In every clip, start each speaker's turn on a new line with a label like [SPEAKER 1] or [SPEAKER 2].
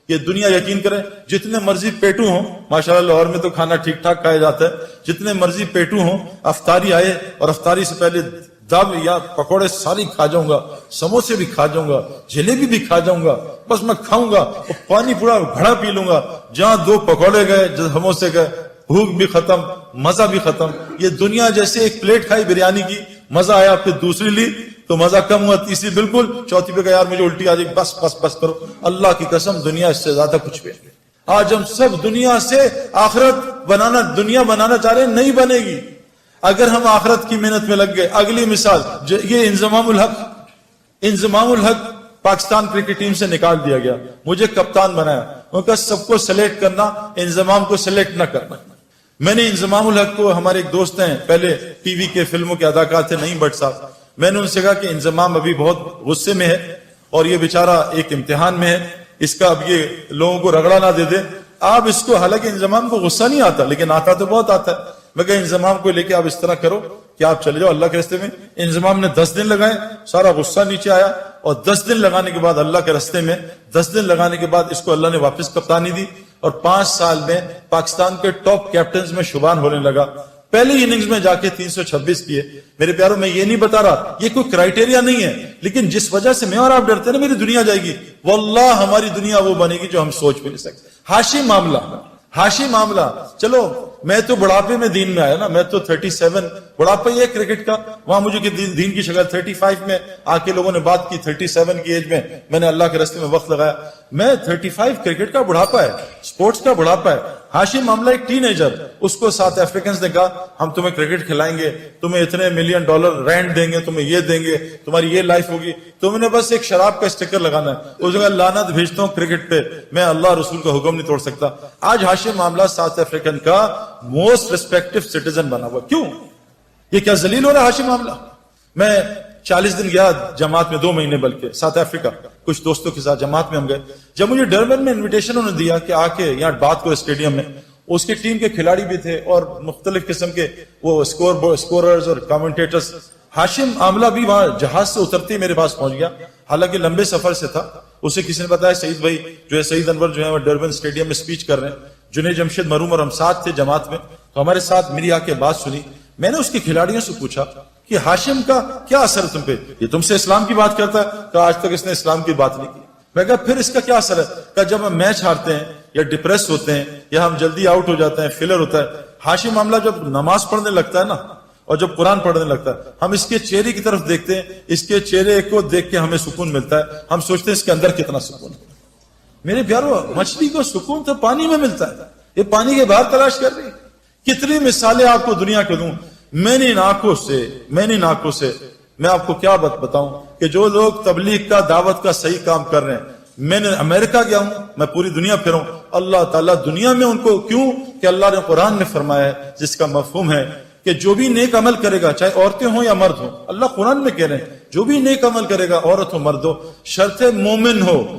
[SPEAKER 1] یہ دنیا یقین کریں جتنے مرضی پیٹو ہوں، ماشاءاللہ لاہور میں تو کھانا ٹھیک ٹھاک کھایا جاتا ہے، جتنے مرضی پیٹو ہوں، افطاری آئے اور افطاری سے پہلے دب یا پکوڑے ساری کھا جاؤں گا، سموسے بھی کھا جاؤں گا، جلیبی بھی کھا جاؤں گا، بس میں کھاؤں گا اور پانی پورا گھڑا پی لوں گا، جہاں 2 پکوڑے گئے سموسے گئے، بھوک بھی ختم، مزہ بھی ختم۔ یہ دنیا جیسے ایک پلیٹ کھائی بریانی کی، مزہ آیا، پھر دوسری لی تو مزہ کم ہوا، تیسری بالکل، چوتھی پہ کہا یار مجھے الٹی آ جائے، بس بس بس کرو۔ اللہ کی قسم دنیا اس سے زیادہ کچھ بھی نہیں۔ آج ہم سب دنیا سے آخرت بنانا، دنیا بنانا چاہ رہے ہیں، نہیں بنے گی اگر ہم آخرت کی محنت میں لگ گئے۔ اگلی مثال، یہ انضمام الحق پاکستان کرکٹ ٹیم سے نکال دیا گیا، مجھے کپتان بنایا، ان کا سب کو سلیکٹ کرنا، انضمام کو سلیکٹ نہ کرنا۔ میں نے انضمام الحق کو، ہمارے ایک دوست ہیں پہلے ٹی وی کے فلموں کے اداکار تھے نعیم بٹ صاحب، میں نے ان سے کہا کہ انضمام ابھی بہت غصے میں ہے اور یہ بیچارہ ایک امتحان میں ہے، اس کا اب یہ لوگوں کو رگڑا نہ دے دے، آپ اس کو، حالانکہ انضمام کو غصہ نہیں آتا لیکن آتا تو بہت آتا ہے، میں کہا انضمام کو لے کے آپ اس طرح کرو کہ آپ چلے جاؤ اللہ کے راستے میں۔ انضمام نے 10 دن لگائے، سارا غصہ نیچے آیا، اور 10 دن لگانے کے بعد اللہ کے راستے میں 10 دن لگانے کے بعد اس کو اللہ نے واپس کپتانی دی اور 5 سال میں پاکستان کے ٹاپ کیپٹنز میں شمار ہونے لگا۔ پہلی اننگز میں جا کے 326 کیے۔ میرے پیاروں، میں یہ نہیں بتا رہا یہ کوئی کرائیٹیریا نہیں ہے، لیکن جس وجہ سے میں اور آپ ڈرتے ہیں نا میری دنیا جائے گی، واللہ ہماری دنیا وہ بنے گی جو ہم سوچ بھی نہیں سکتے۔ ہاشی معاملہ، چلو میں تو بڑھاپے میں دین میں آیا نا، میں تو 37 بڑھاپا یہ کرکٹ کا، وہاں مجھے دین کی شکل 35 میں آ کے لوگوں نے بات کی، 37 کی ایج میں نے اللہ کے راستے میں وقت لگایا۔ میں 35 کرکٹ کا بڑھاپا ہے، سپورٹس کا بڑھاپا ہے۔ ہاشم معاملہ ایک ٹین ایجر، اس کو ساؤتھ افریکنز نے کہا ہم تمہیں کرکٹ کھلائیں گے، تمہیں اتنے $1 ملین رینٹ دیں گے، تمہیں یہ دیں گے، تمہاری یہ لائف ہوگی، تم نے بس ایک شراب کا اسٹیکر لگانا ہے۔ اس نے لعنت بھیجتا ہوں کرکٹ پہ، میں اللہ رسول کا حکم نہیں توڑ سکتا۔ آج ہاشم معاملہ ساؤتھ افریکن کا موسٹ ریسپیکٹیو سٹیزن بنا ہوا، کیوں؟ یہ کیا ذلیل ہو رہا ہے ہاشم معاملہ؟ میں 40 دن گیا جماعت میں، 2 مہینے بلکہ، ساؤتھ افریقہ، کچھ دوستوں کے ساتھ جماعت میں ہم گئے۔ جب مجھے ڈربن میں انویٹیشن انہوں نے دیا کہ آ کے یہاں بات کرو اسٹیڈیم میں، اس کی ٹیم کے کھلاڑی بھی تھے اور مختلف قسم کے وہ اسکوررز اور کامنٹیٹرز۔ ہاشم معاملہ بھی وہاں جہاز سے اترتے ہی میرے پاس پہنچ گیا، حالانکہ لمبے سفر سے تھا۔ اسے کسی نے بتایا سعید بھائی جو ہے، سعید انور جو ہے وہ ڈربن اسٹیڈیم میں سپیچ کر رہے ہیں، جنید جمشید مروم اور ہم ساتھ تھے جماعت میں، تو ہمارے ساتھ میری آ کے بات سنی۔ میں نے اس کے کھلاڑیوں سے پوچھا کہ ہاشم کا کیا اثر ہے تم پہ؟ یہ تم سے اسلام کی بات کرتا ہے؟ کہ آج تک اس نے اسلام کی بات نہیں کی۔ میں کہا پھر اس کا کیا اثر ہے؟ کہ جب ہم میچ ہارتے ہیں یا ڈپریس ہوتے ہیں یا ہم جلدی آؤٹ ہو جاتے ہیں، فیلر ہوتا ہے، ہاشم معاملہ جب نماز پڑھنے لگتا ہے نا اور جب قرآن پڑھنے لگتا ہے، ہم اس کے چہرے کی طرف دیکھتے ہیں، اس کے چہرے کو دیکھ کے ہمیں سکون ملتا ہے، ہم سوچتے ہیں اس کے اندر کتنا سکون ہے۔ میرے پیارو، مچھلی کو سکون تو پانی میں ملتا ہے، یہ پانی کے باہر تلاش کر رہی ہے۔ کتنی مثالیں آپ کو دنیا کو دوں، میں نے ان آنکھوں سے میں آپ کو کیا بتاؤں کہ جو لوگ تبلیغ کا، دعوت کا صحیح کام کر رہے ہیں، میں نے امریکہ گیا ہوں، میں پوری دنیا پھروں، اللہ تعالیٰ دنیا میں ان کو، کیوں کہ اللہ نے قرآن میں فرمایا ہے جس کا مفہوم ہے کہ جو بھی نیک عمل کرے گا، چاہے عورتیں ہوں یا مرد ہوں، اللہ قرآن میں کہہ رہے ہیں جو بھی نیک عمل کرے گا، عورت ہو مرد ہو، شرط مومن ہو،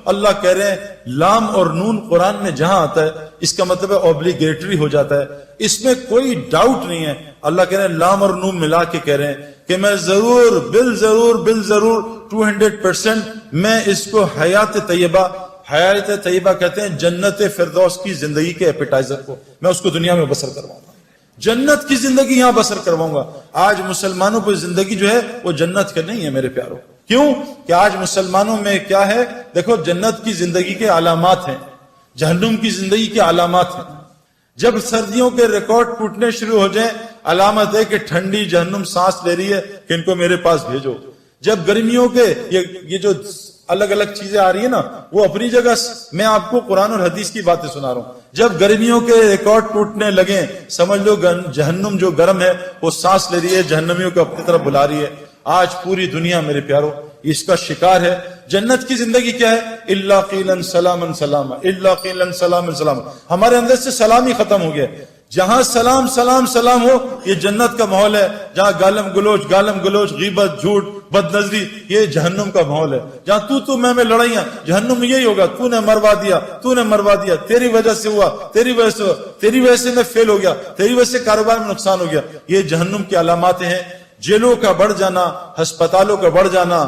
[SPEAKER 1] اللہ کہہ رہے ہیں لام اور نون قرآن میں جہاں آتا ہے اس کا مطلب ہے اوبلیگیٹری ہو جاتا ہے، اس میں کوئی ڈاؤٹ نہیں ہے۔ اللہ کہہ رہے ہیں لام اور نون ملا کے کہہ رہے ہیں کہ میں ضرور بالضرور 200% میں اس کو حیات طیبہ کہتے ہیں جنت فردوس کی زندگی کے ایپیٹائزر کو، میں اس کو دنیا میں بسر کرواؤں گا، جنت کی زندگی یہاں بسر کرواؤں گا۔ آج مسلمانوں پر زندگی جو ہے وہ جنت کا نہیں ہے میرے پیاروں، کیوں کہ آج مسلمانوں میں کیا ہے؟ دیکھو، جنت کی زندگی کے علامات ہیں، جہنم کی زندگی کے علامات ہیں۔ جب سردیوں کے ریکارڈ ٹوٹنے شروع ہو جائیں، علامت ہے کہ ٹھنڈی جہنم سانس لے رہی ہے کہ ان کو میرے پاس بھیجو۔ جب گرمیوں کے یہ جو الگ الگ چیزیں آ رہی ہیں نا، وہ اپنی جگہ، میں آپ کو قرآن اور حدیث کی باتیں سنا رہا ہوں، جب گرمیوں کے ریکارڈ ٹوٹنے لگیں سمجھ لو جہنم جو گرم ہے وہ سانس لے رہی ہے، جہنمیوں کو اپنی طرف بلا رہی ہے۔ آج پوری دنیا میرے پیاروں اس کا شکار ہے۔ جنت کی زندگی کیا ہے؟ الا قیلا سلاما سلاما، الا قیلا سلاما سلاما، ہمارے اندر سے سلام ہی ختم ہو گیا۔ جہاں سلام سلام سلام ہو، یہ جنت کا ماحول ہے۔ جہاں گالم گلوچ، غیبت، جھوٹ، بد نظری، یہ جہنم کا ماحول ہے۔ جہاں تو میں لڑائیاں، جہنم میں یہی ہوگا، تو نے مروا دیا، تیری وجہ سے ہوا، تیری وجہ سے میں فیل ہو گیا، تیری وجہ سے کاروبار میں نقصان ہو گیا۔ یہ جہنم کی علامات ہیں۔ جیلوں کا بڑھ جانا، ہسپتالوں کا بڑھ جانا،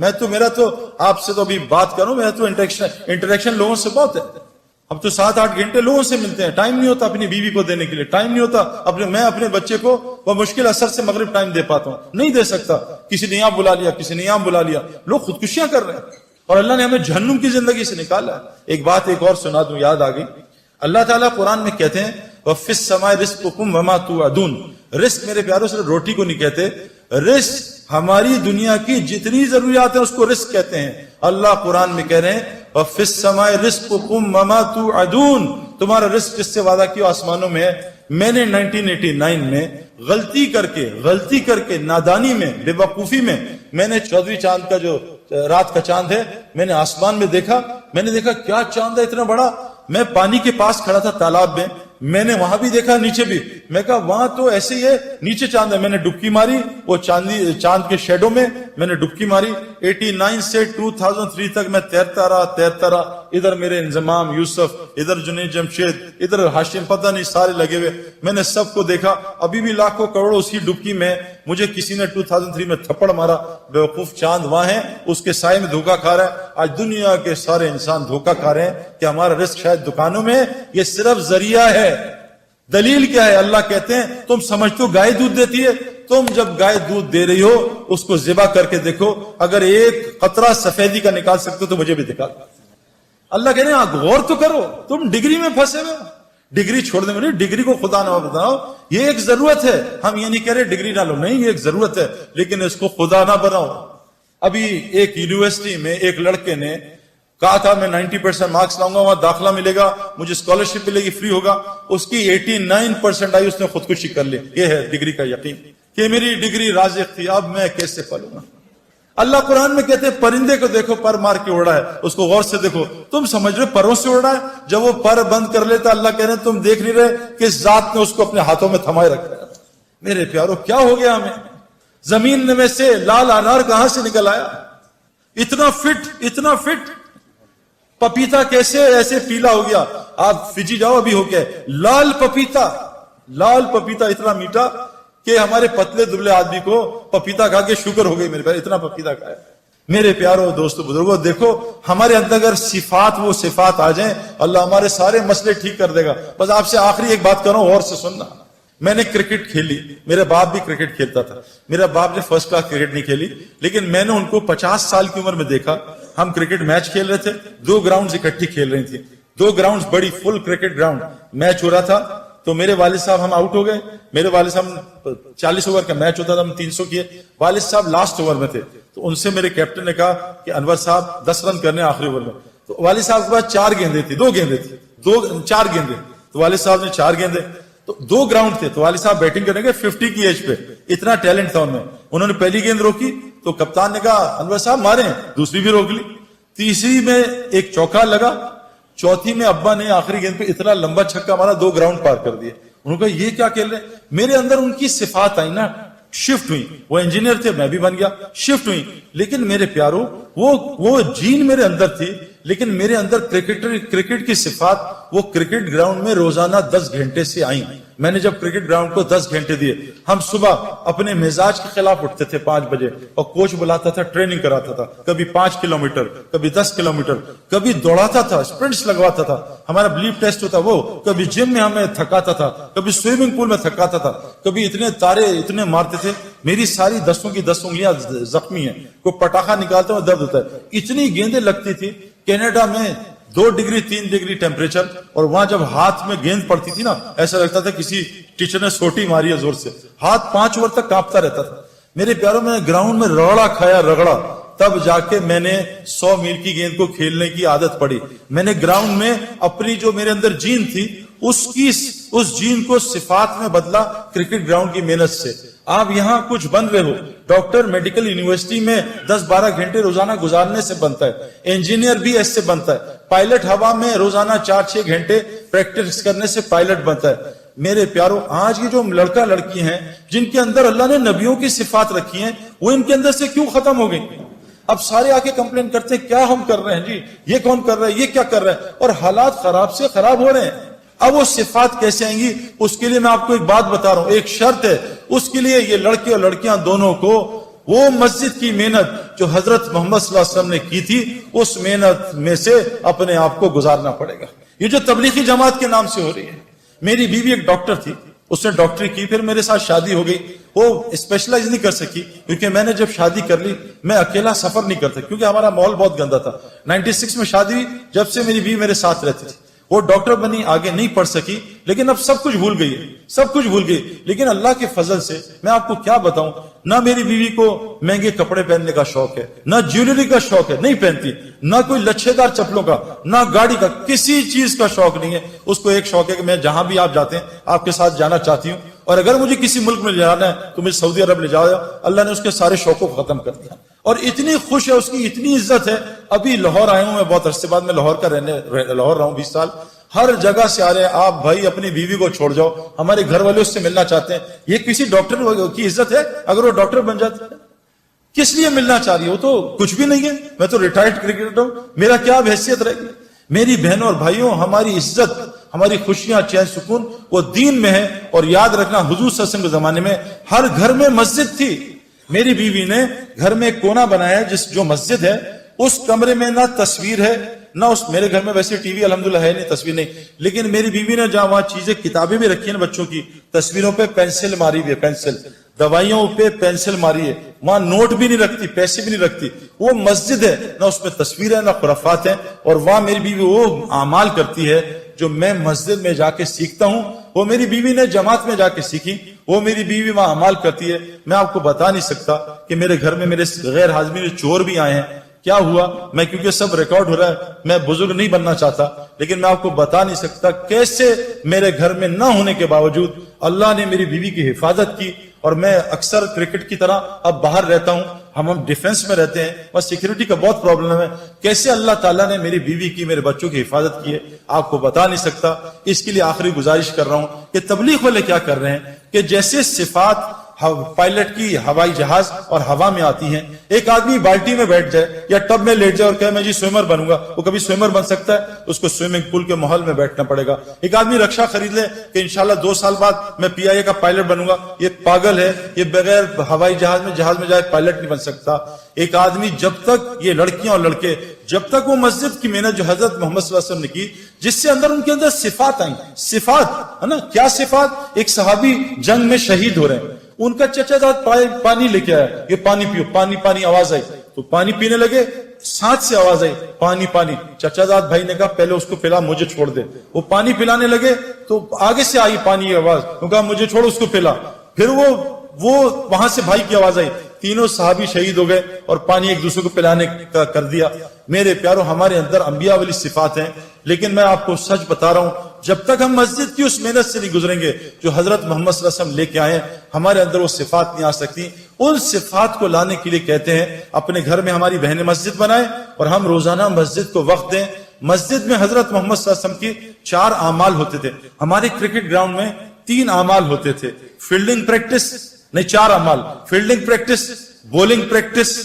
[SPEAKER 1] میں تو میرا تو آپ سے تو ابھی بات کروں، میرا تو انٹریکشن لوگوں سے بہت ہے. اب تو 7-8 گھنٹے لوگوں سے ملتے ہیں، ٹائم نہیں ہوتا اپنی بیوی کو دینے کے لیے، ٹائم نہیں ہوتا میں اپنے بچے کو وہ مشکل اثر سے مغرب ٹائم دے پاتا ہوں، نہیں دے سکتا. کسی نے یہاں بلا لیا، کسی نے یہاں بلا لیا، لوگ خودکشیاں کر رہے ہیں اور اللہ نے ہمیں جہنم کی زندگی سے نکالا ہے. ایک بات ایک اور سنا دوں، یاد آ گئی. اللہ تعالیٰ قرآن میں کہتے ہیں وَفِي السَّمَاءِ رِزْقُكُمْ وَمَا تُوعَدُونَ. رزق میرے پیاروں صرف روٹی کو نہیں کہتے، رزق ہماری دنیا کی جتنی ضروریات ہیں اس کو رزق کہتے ہیں. اللہ قرآن میں کہہ رہے ہیں وَفِي السَّمَاءِ رِزْقُكُمْ وَمَا تُوعَدُونَ. تمہارا رزق جس سے وعدہ کیا آسمانوں میں ہے. میں نے 1989 میں غلطی کر کے نادانی میں، بے وقوفی میں نے 14ویں چاند کا جو رات کا چاند ہے میں نے آسمان میں دیکھا. میں نے دیکھا کیا چاند ہے اتنا بڑا. میں پانی کے پاس کھڑا تھا تالاب میں نے وہاں بھی دیکھا نیچے بھی. میں کہا وہاں تو ایسے ہی ہے، نیچے چاند ہے. میں نے ڈبکی ماری وہ چاند کے شیڈو میں نے ڈبکی ماری. 89 سے 2003 تک میں تیرتا رہا. ادھر میرے انضمام یوسف، ادھر جنید جمشید، ادھر ہاشم، پتہ نہیں سارے لگے ہوئے. میں نے سب کو دیکھا. ابھی بھی لاکھوں کروڑوں اسی ڈبکی میں. مجھے کسی نے 2003 میں تھپڑ مارا. بیوقوف چاند وہاں ہے، اس کے سائے میں دھوکہ کھا رہا ہے. آج دنیا کے سارے انسان دھوکہ کھا رہے ہیں کہ ہمارا رزق شاید دکانوں میں. یہ صرف ذریعہ ہے. دلیل کیا ہے؟ اللہ کہتے ہیں تم سمجھتے ہو گائے دودھ دیتی ہے، تم جب گائے دودھ دے رہی ہو اس کو ذبح کر کے دیکھو، اگر ایک قطرہ سفیدی کا نکال سکتے ہو تو مجھے بھی دکھا. اللہ کہہ رہے ہیں غور تو کرو، تم ڈگری میں پھنسے ہوئے. ڈگری چھوڑ دیں میری، ڈگری کو خدا نہ بناؤ. یہ ایک ضرورت ہے. ہم یہ نہیں کہہ رہے ڈگری نہ لو، نہیں، یہ ایک ضرورت ہے، لیکن اس کو خدا نہ بناؤ. ابھی ایک یونیورسٹی میں ایک لڑکے نے کہا تھا میں 90% مارکس لاؤں گا، وہاں داخلہ ملے گا، مجھے اسکالرشپ ملے گی، فری ہوگا. اس کی 89% آئی، اس نے خودکشی کر لی. یہ ہے ڈگری کا یقین کہ میری ڈگری رازق تھی، اب میں کیسے پلوں گا. اللہ قرآن میں کہتے ہیں پرندے کو دیکھو پر مار کے اڑا ہے، اس کو غور سے دیکھو. تم سمجھ رہے پروں سے اڑا ہے؟ جب وہ پر بند کر لیتا اللہ کہہ رہے ہیں تم دیکھ نہیں رہے کہ ذات نے اس کو اپنے ہاتھوں میں تھمائے رکھا ہے. میرے پیارو کیا ہو گیا ہمیں؟ زمین میں سے لال انار کہاں سے نکل آیا؟ اتنا فٹ پپیتا کیسے ایسے پیلا ہو گیا؟ آپ فجی جاؤ ابھی ہو گیا لال پپیتا اتنا میٹھا کہ ہمارے پتلے دبلے آدمی کو پپیتا کھا کے شوگر ہو گئی. میرے پیار اتنا پپیتا کھایا. میرے پیارو دوستو بزرگوں دیکھو ہمارے اندر اگر وہ صفات آ جائیں اللہ ہمارے سارے مسئلے ٹھیک کر دے گا. بس آپ سے آخری ایک بات کروں اور سے سننا. میں نے کرکٹ کھیلی، میرا باپ بھی کرکٹ کھیلتا تھا. میرا باپ نے فرسٹ کلاس کرکٹ نہیں کھیلی، لیکن میں نے ان کو 50 سال کی عمر میں دیکھا. ہم کرکٹ میچ کھیل رہے تھے، 2 گراؤنڈز اکٹھی کھیل رہی تھی. 2 گراؤنڈز بڑی فل کرکٹ گراؤنڈ. میچ ہو رہا تھا تو میرے والد صاحب ہم آؤٹ ہو گئے. میرے والد صاحب 40 اوور کا میچ ہوتا تھا، ہم 300 کیے. والد صاحب لاسٹ اوور میں تھے تو ان سے میرے کیپٹن نے کہا کہ انور صاحب 10 رن کرنے آخری اوور میں. تو والد صاحب کے پاس 4 گیندیں تھی، 4 گیندیں. تو والد صاحب نے 4 گیندیں، تو 2 گراؤنڈ تھے. تو والد صاحب بیٹنگ کرنے گے 50 کی ایج پہ. اتنا ٹیلنٹ تھا ان میں. انہوں نے پہلی گیند روکی تو کپتان نے کہا انور صاحب ماریں، دوسری بھی روک لی. تیسری میں ایک چوکا لگا، چوتھی میں ابا نے آخری گیند پہ اتنا لمبا چھکا مارا 2 گراؤنڈ پار کر دیے. انہوں نے کہا یہ کیا کھیل رہے ہیں؟ میرے اندر ان کی صفات آئی نا، شفٹ ہوئی. وہ انجینئر تھے، میں بھی بن گیا، شفٹ ہوئی. لیکن میرے پیارو وہ جین میرے اندر تھی، لیکن میرے اندر کرکٹ کی صفات وہ کرکٹ گراؤنڈ میں روزانہ 10 گھنٹے سے آئیں. میں نے جب کرکٹ گراؤنڈ کو 10 گھنٹے دیے، ہم صبح اپنے مزاج کے خلاف اٹھتے تھے 5 بجے اور کوچ بلاتا تھا، ٹریننگ کراتا تھا. کبھی 5 کلومیٹر، کبھی 10 کلومیٹر، کبھی دوڑاتا تھا، اسپرنٹس لگواتا تھا. ہمارا بلیف ٹیسٹ ہوتا وہ. کبھی جم میں ہمیں تھکاتا تھا، کبھی سوئمنگ پول میں تھکاتا تھا، کبھی اتنے تارے اتنے مارتے تھے. میری ساری 10 کی 10 انگلیاں زخمی ہیں. کوئی پٹاخہ نکالتا ہوں درد ہوتا ہے. اتنی گیندیں لگتی تھی. کینیڈا میں 2 ڈگری 3 ڈگری ٹیمپریچر، اور وہاں جب ہاتھ میں گیند پڑتی تھی نا ایسا لگتا تھا کسی ٹیچر نے سوٹی ماری ہے زور سے. ہاتھ 5 اوور تک کانپتا رہتا تھا. میرے پیاروں میں گراؤنڈ میں رگڑا تب جا کے میں نے 100 میل کی گیند کو کھیلنے کی عادت پڑی. میں نے گراؤنڈ میں اپنی جو میرے اندر جین تھی اس جین کو صفات میں بدلا کرکٹ گراؤنڈ کی محنت سے. آپ یہاں کچھ بن رہے ہو، ڈاکٹر میڈیکل یونیورسٹی میں 10-12 گھنٹے روزانہ گزارنے سے بنتا ہے. انجینئر بھی ایسے بنتا ہے. پائلٹ ہوا میں روزانہ 4-6 گھنٹے پریکٹس کرنے سے پائلٹ بنتا ہے. میرے پیارو آج کی جو لڑکا لڑکی ہیں جن کے اندر اللہ نے نبیوں کی صفات رکھی ہیں وہ ان کے اندر سے کیوں ختم ہو گئی؟ اب سارے آ کے کمپلین کرتے ہیں کیا ہم کر رہے ہیں جی، یہ کون کر رہا ہے، یہ کیا کر رہا ہے، اور حالات خراب سے خراب ہو رہے ہیں. اب وہ صفات کیسے آئیں گی؟ اس کے لیے میں آپ کو ایک بات بتا رہا ہوں، ایک شرط ہے. اس کے لیے یہ لڑکے اور لڑکیاں دونوں کو وہ مسجد کی محنت جو حضرت محمد صلی اللہ علیہ وسلم نے کی تھی، اس محنت میں سے اپنے آپ کو گزارنا پڑے گا۔ یہ جو تبلیغی جماعت کے نام سے ہو رہی ہے، میری بیوی ایک ڈاکٹر تھی، اس نے ڈاکٹری کی، پھر میرے ساتھ شادی ہو گئی، وہ اسپیشلائز نہیں کر سکی کیونکہ میں نے جب شادی کر لی میں اکیلا سفر نہیں کرتا کیونکہ ہمارا ماحول بہت گندا تھا۔ 96 میں شادی ہوئی، جب سے میری بیوی میرے ساتھ رہتی تھی۔ وہ ڈاکٹر بنی، آگے نہیں پڑھ سکی، لیکن اب سب کچھ بھول گئی ہے، سب کچھ بھول گئی۔ لیکن اللہ کے فضل سے میں آپ کو کیا بتاؤں، نہ میری بیوی کو مہنگے کپڑے پہننے کا شوق ہے، نہ جیولری کا شوق ہے، نہیں پہنتی، نہ کوئی لچھے دار چپلوں کا، نہ گاڑی کا، کسی چیز کا شوق نہیں ہے۔ اس کو ایک شوق ہے کہ میں جہاں بھی آپ جاتے ہیں آپ کے ساتھ جانا چاہتی ہوں، اور اگر مجھے کسی ملک میں لے جانا ہے تو مجھے سعودی عرب لے جاؤ۔ اللہ نے اس کے سارے شوقوں کو ختم کر دیا، اور اتنی خوش ہے، اس کی اتنی عزت ہے۔ ابھی لاہور آیا ہوں میں، بہت عرصے بعد میں لاہور لاہور رہا ہوں 20 سال، ہر جگہ سے آ رہے ہیں، آپ بھائی اپنی بیوی کو چھوڑ جاؤ، ہمارے گھر والے اس سے ملنا چاہتے ہیں۔ یہ کسی ڈاکٹر کی عزت ہے اگر وہ ڈاکٹر بن جاتا ہے؟ کس لیے ملنا چاہ رہی ہے؟ وہ تو کچھ بھی نہیں ہے، میں تو ریٹائرڈ کرکٹر ہوں، میرا کیا حیثیت رہے گی؟ میری بہنوں اور بھائیوں، ہماری عزت، ہماری خوشیاں، چین سکون وہ دین میں ہے۔ اور یاد رکھنا، حضور صلی اللہ علیہ وسلم کے زمانے میں ہر گھر میں مسجد تھی۔ میری بیوی نے گھر میں ایک کونا بنایا ہے جو مسجد ہے، اس کمرے میں نہ تصویر ہے نہ اس، میرے گھر میں ویسے ٹی وی الحمدللہ ہے نہیں، تصویر نہیں، لیکن میری بیوی نے جہاں وہاں چیزیں، کتابیں بھی رکھی ہیں نا بچوں کی، تصویروں پہ پینسل ماری ہوئی ہے، پینسل، دوائیوں پہ پینسل ماری ہے، وہاں نوٹ بھی نہیں رکھتی، پیسے بھی نہیں رکھتی۔ وہ مسجد ہے، نہ اس میں تصویر ہے نہ خرافات ہیں، اور وہاں میری بیوی وہ اعمال کرتی ہے جو میں مسجد میں جا کے سیکھتا ہوں، وہ میری بیوی نے جماعت میں جا کے سیکھی، وہ میری بیوی وہاں اعمال کرتی ہے۔ میں آپ کو بتا نہیں سکتا کہ میرے گھر میں میرے غیر حاضرین چور بھی آئے ہیں، کیا ہوا، میں کیونکہ سب ریکارڈ ہو رہا ہے، میں بزرگ نہیں بننا چاہتا، لیکن میں آپ کو بتا نہیں سکتا کیسے میرے گھر میں نہ ہونے کے باوجود اللہ نے میری بیوی کی حفاظت کی۔ اور میں اکثر کرکٹ کی طرح اب باہر رہتا ہوں، ہم ڈیفنس میں رہتے ہیں، بس سیکیورٹی کا بہت پرابلم ہے، کیسے اللہ تعالیٰ نے میری بیوی کی، میرے بچوں کی حفاظت کی ہے آپ کو بتا نہیں سکتا۔ اس کے لیے آخری گزارش کر رہا ہوں کہ تبلیغ والے کیا کر رہے ہیں کہ جیسے صفات پائلٹ کی ہوائی جہاز اور ہوا میں آتی ہیں، ایک آدمی بالٹی میں بیٹھ جائے یا ٹب میں لیٹ جائے اور کہے میں جی سوئمر بنوں گا، وہ کبھی سوئمر بن سکتا ہے؟ اس کو سوئمنگ پول کے ماحول میں بیٹھنا پڑے گا۔ ایک آدمی رکشا خرید لے کہ انشاءاللہ 2 سال بعد میں PIA کا پائلٹ بنوں گا، یہ پاگل ہے، یہ بغیر ہوائی جہاز میں جائے پائلٹ نہیں بن سکتا۔ ایک آدمی جب تک، یہ لڑکیاں اور لڑکے، جب تک وہ مسجد کی محنت جو حضرت محمد صلی اللہ علیہ وسلم نے کی، جس سے اندر ان کے اندر صفات آئیں، صفات ہے نا، کیا صفات؟ ایک صحابی جنگ میں شہید ہو رہے ہیں، ان کا چچا داد پانی لے کے آیا، یہ پانی پیو، پانی پانی، آواز آئی تو پانی پینے لگے، ساتھ سے آواز آئی پانی پانی، چچا داد بھائی نے کہا پہلے اس کو پلا، مجھے چھوڑ دے۔ وہ پانی پلانے لگے تو آگے سے آئی پانی کی آواز، وہ کہا مجھے چھوڑ، اس کو پلا۔ پھر وہ وہاں سے بھائی کی آواز آئی، تینوں صحابی شہید ہو گئے اور پانی ایک دوسرے کو پلانے کا کر دیا۔ میرے پیاروں، ہمارے اندر انبیاء والی صفات ہیں، لیکن میں آپ کو سچ بتا رہا ہوں، جب تک ہم مسجد کی اس محنت سے نہیں گزریں گے جو حضرت محمد صلی اللہ علیہ وسلم لے کے آئے ہیں، ہمارے اندر وہ صفات نہیں آ سکتی۔ ان صفات کو لانے کے لیے کہتے ہیں اپنے گھر میں ہماری بہنیں مسجد بنائیں اور ہم روزانہ مسجد کو وقت دیں۔ مسجد میں حضرت محمد صلی اللہ علیہ وسلم کی 4 اعمال ہوتے تھے۔ ہمارے کرکٹ گراؤنڈ میں 3 اعمال ہوتے تھے، فیلڈنگ پریکٹس، نہیں 4 اعمال، fielding practice, bowling practice,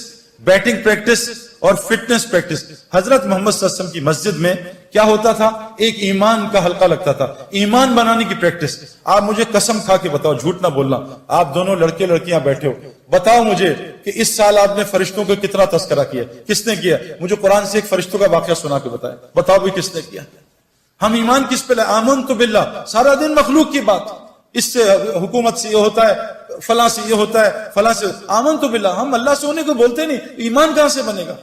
[SPEAKER 1] batting practice اور فٹنس پریکٹس۔ حضرت محمد صلی اللہ علیہ وسلم کی مسجد میں کیا ہوتا تھا؟ ایک ایمان کا حلقہ لگتا تھا، ایمان بنانے کی پریکٹس۔ آپ مجھے قسم کھا کے بتاؤ، جھوٹ نہ بولنا، آپ دونوں لڑکے لڑکیاں بیٹھے ہو، بتاؤ مجھے کہ اس سال آپ نے فرشتوں کو کتنا تذکرہ کیا؟ کس نے کیا؟ مجھے قرآن سے ایک فرشتوں کا واقعہ سنا کے بتائیں، بتاؤ بھی کس نے کیا؟ ہم ایمان کس پہ لائے؟ آمنت باللہ، سارا دن مخلوق کی بات، اس سے حکومت سے یہ ہوتا ہے، فلاں سے یہ ہوتا ہے، فلاں سے، آمنت باللہ، ہم اللہ سے ہونے کو بولتے نہیں، ایمان کہاں سے بنے گا؟